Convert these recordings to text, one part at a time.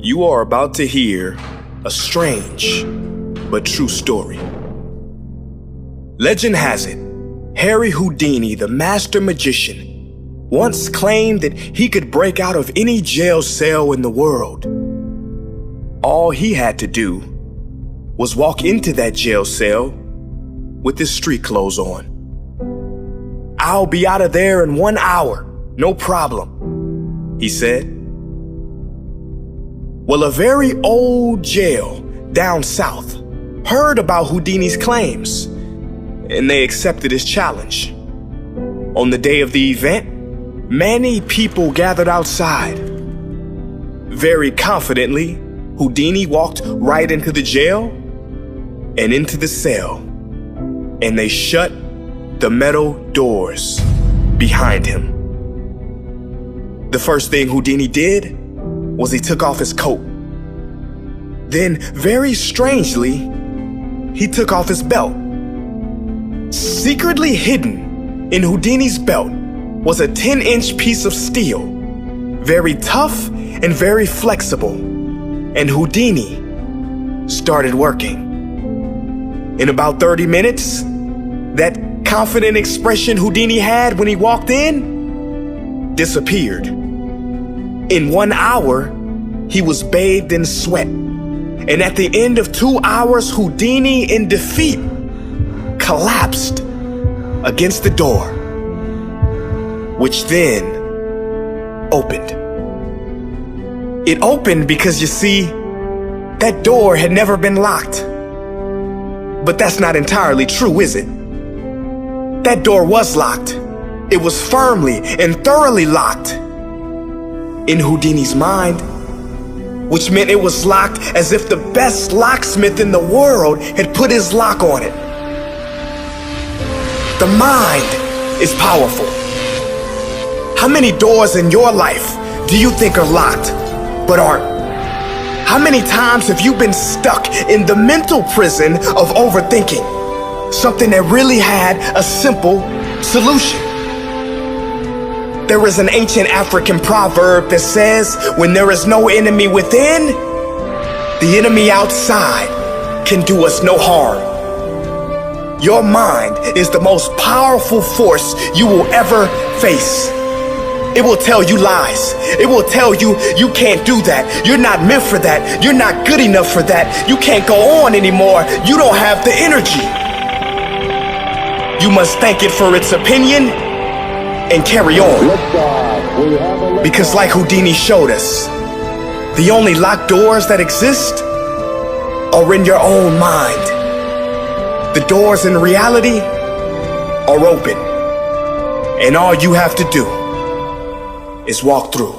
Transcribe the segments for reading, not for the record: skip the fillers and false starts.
You are about to hear a strange but true story. Legend has it, Harry Houdini, the master magician, once claimed that he could break out of any jail cell in the world. All he had to do was walk into that jail cell with his street clothes on. "I'll be out of there in 1 hour, no problem," he said. Well, a very old jail down south heard about Houdini's claims, and they accepted his challenge. On the day of the event, many people gathered outside. Very confidently, Houdini walked right into the jail and into the cell, and they shut the metal doors behind him. The first thing Houdini did was he took off his coat. Then, very strangely, he took off his belt. Secretly hidden in Houdini's belt was a 10-inch piece of steel, very tough and very flexible, and Houdini started working. In about 30 minutes, that confident expression Houdini had when he walked in disappeared. In 1 hour, he was bathed in sweat. And at the end of 2 hours, Houdini, in defeat, collapsed against the door, which then opened. It opened because, you see, that door had never been locked. But that's not entirely true, is it? That door was locked. It was firmly and thoroughly locked in Houdini's mind, which meant it was locked as if the best locksmith in the world had put his lock on it. The mind is powerful. How many doors in your life do you think are locked but aren't? How many times have you been stuck in the mental prison of overthinking something that really had a simple solution? There is an ancient African proverb that says, when there is no enemy within, the enemy outside can do us no harm. Your mind is the most powerful force you will ever face. It will tell you lies. It will tell you you can't do that. You're not meant for that. You're not good enough for that. You can't go on anymore. You don't have the energy. You must thank it for its opinion and carry on. Because like Houdini showed us, the only locked doors that exist are in your own mind. The doors in reality are open, and all you have to do is walk through.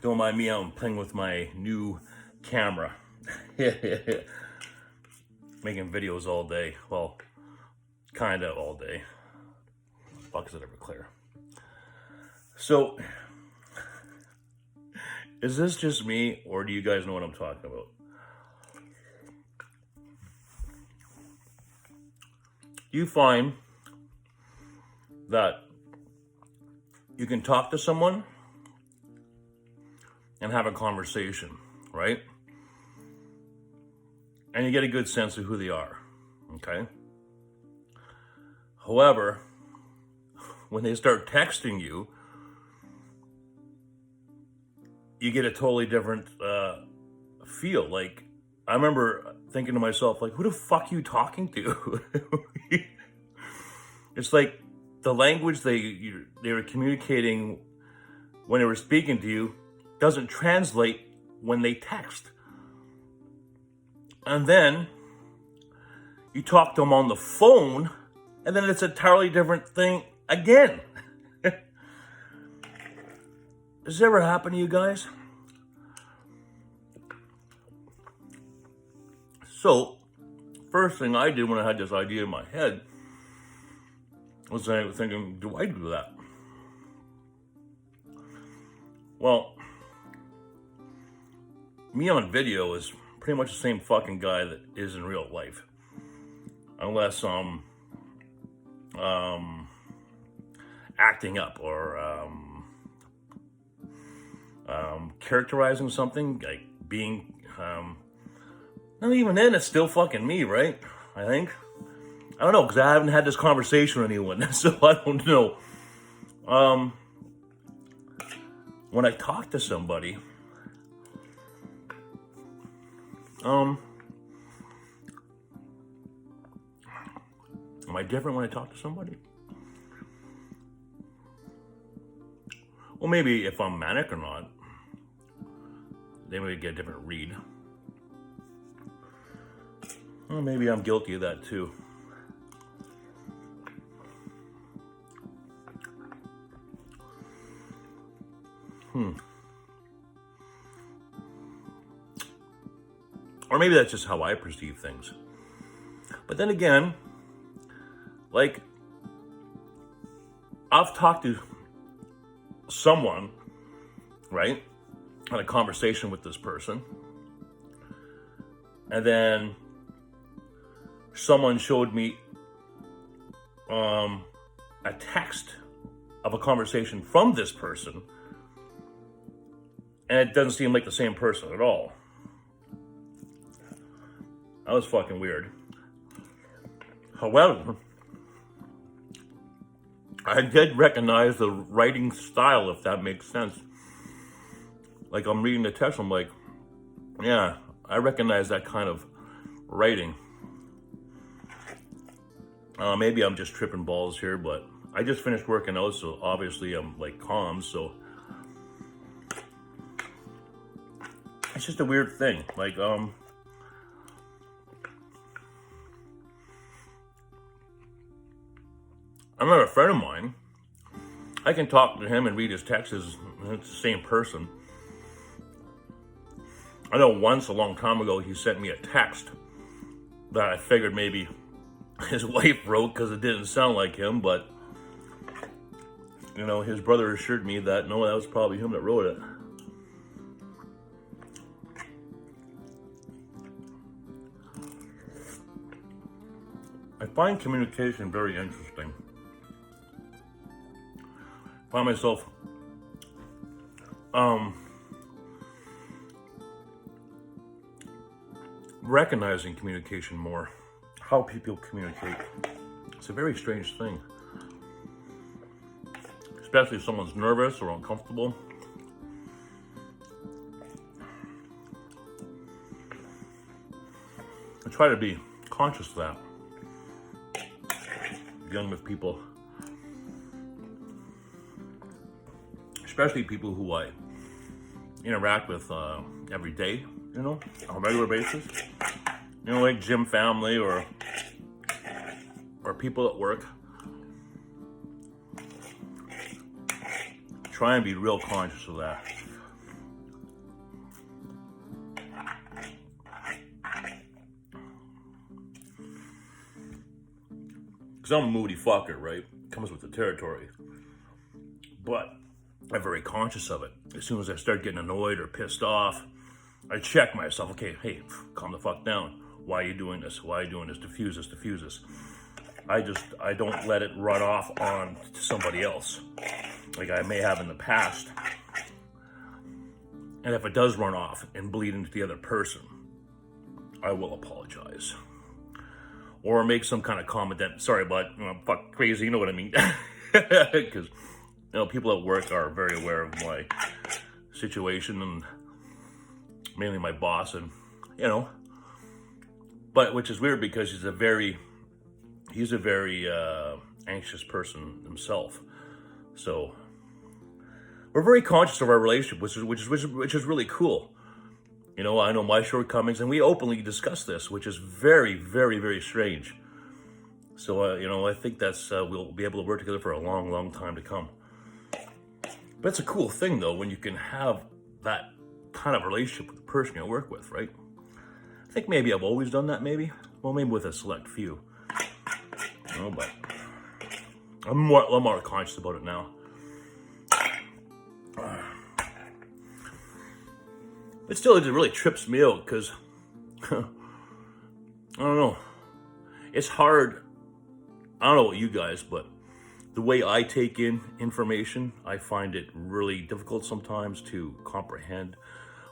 Don't mind me, I'm playing with my new camera. Making videos all day. Well, kinda all day. Fuck, is it ever clear? So, is this just me, or do you guys know what I'm talking about? You find that you can talk to someone and have a conversation, right? And you get a good sense of who they are, okay? However, when they start texting you, you get a totally different feel. Like, I remember thinking to myself, like, who the fuck are you talking to? It's like the language they were communicating when they were speaking to you doesn't translate when they text. And then you talk to them on the phone, and then it's a entirely different thing again. Does this ever happen to you guys? So, first thing I did when I had this idea in my head was I was thinking, do I do that? Well, me on video is pretty much the same fucking guy that is in real life. Unless acting up or characterizing something, like being not even then, it's still fucking me, right? I think. I don't know, because I haven't had this conversation with anyone, so I don't know. When I talk to somebody, am I different when I talk to somebody? Well, maybe if I'm manic or not, they may get a different read. Well, maybe I'm guilty of that too. Or maybe that's just how I perceive things. But then again, like, I've talked to someone, right? Had a conversation with this person. And then someone showed me a text of a conversation from this person. And it doesn't seem like the same person at all. That was fucking weird. However, I did recognize the writing style, if that makes sense. Like, I'm reading the text, I'm like, yeah, I recognize that kind of writing. Maybe I'm just tripping balls here, but I just finished working out, so obviously I'm like calm, so it's just a weird thing. Like, I remember a friend of mine, I can talk to him and read his texts, it's the same person. I know once, a long time ago, he sent me a text that I figured maybe his wife wrote because it didn't sound like him, but, you know, his brother assured me that, no, that was probably him that wrote it. I find communication very interesting. I find myself recognizing communication more, how people communicate. It's a very strange thing, especially if someone's nervous or uncomfortable. I try to be conscious of that, dealing with people, especially people who I interact with every day, you know, on a regular basis. You know, like gym family or people at work. Try and be real conscious of that. Because I'm a moody fucker, right? Comes with the territory. But I'm very conscious of it. As soon as I start getting annoyed or pissed off, I check myself. Okay, hey, calm the fuck down. Why are you doing this? Why are you doing this? Diffuse this, diffuse this. I don't let it run off on to somebody else, like I may have in the past. And if it does run off and bleed into the other person, I will apologize. Or make some kind of comment that, sorry, but I'm fuck crazy, you know what I mean? Because, you know, people at work are very aware of my situation, and mainly my boss, and, you know, but which is weird because he's a very anxious person himself. So we're very conscious of our relationship, which is really cool. You know, I know my shortcomings, and we openly discuss this, which is very, very, very strange. So, you know, I think that's, we'll be able to work together for a long, long time to come. But it's a cool thing, though, when you can have that kind of relationship with the person you work with, right? I think maybe I've always done that, maybe. Well, maybe with a select few. Oh, but I'm more conscious about it now. But still, it really trips me out because, I don't know. It's hard. I don't know about you guys, but the way I take in information, I find it really difficult sometimes to comprehend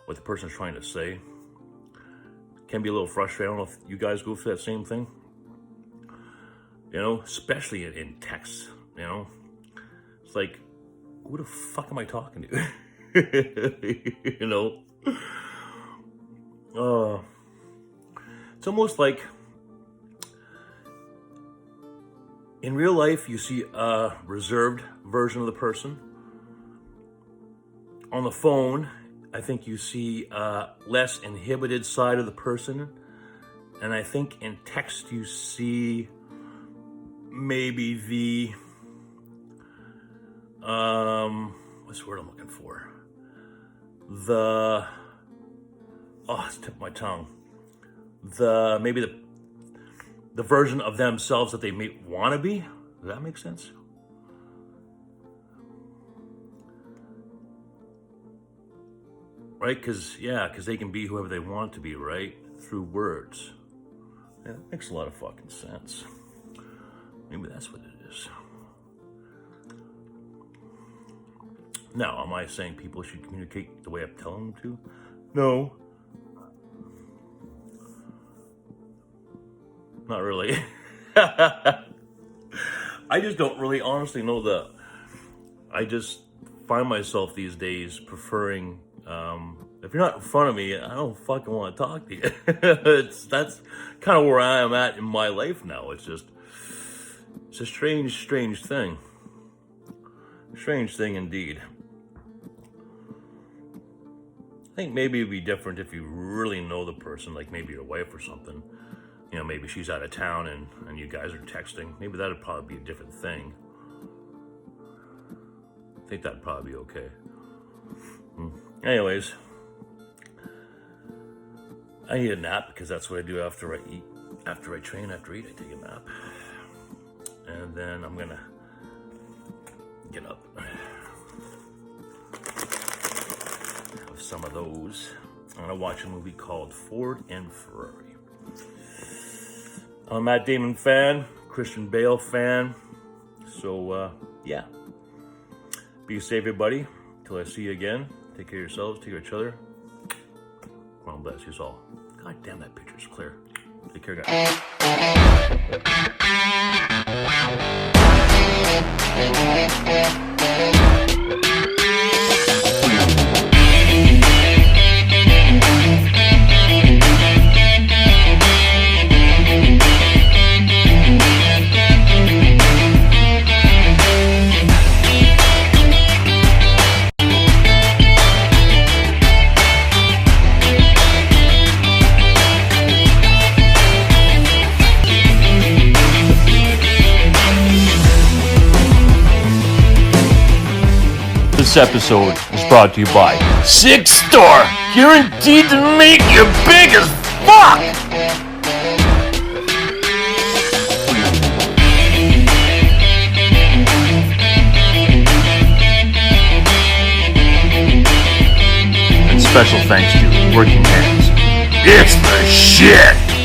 what the person's trying to say. Can be a little frustrating. I don't know if you guys go through that same thing. You know, especially in text, you know. It's like, who the fuck am I talking to? You know? It's almost like in real life you see a reserved version of the person. On the phone, I think you see a less inhibited side of the person. And I think in text you see maybe the what's the word I'm looking for? It's tipped my tongue. Maybe the version of themselves that they may want to be. Does that make sense? Right? Because they can be whoever they want to be, right? Through words. Yeah, that makes a lot of fucking sense. Maybe that's what it is. Now, am I saying people should communicate the way I'm telling them to? No. Not really. I just don't really honestly know I just find myself these days preferring, if you're not in front of me, I don't fucking want to talk to you. That's kind of where I am at in my life now. It's a strange thing. Strange thing indeed. I think maybe it'd be different if you really know the person, like maybe your wife or something. You know, maybe she's out of town and you guys are texting. Maybe that'd probably be a different thing. I think that'd probably be okay. Anyways, I need a nap because that's what I do after I eat. After I train, after I eat, I take a nap. And then I'm gonna get up. Have some of those. I'm gonna watch a movie called Ford and Ferrari. I'm a Matt Damon fan, Christian Bale fan. So, yeah. Be safe, everybody. Till I see you again. Take care of yourselves, take care of each other. God bless you all. God damn, that picture's clear. Take care, guys. This episode is brought to you by Six Store, guaranteed to make you big as fuck! And special thanks to Working Hands. It's the shit!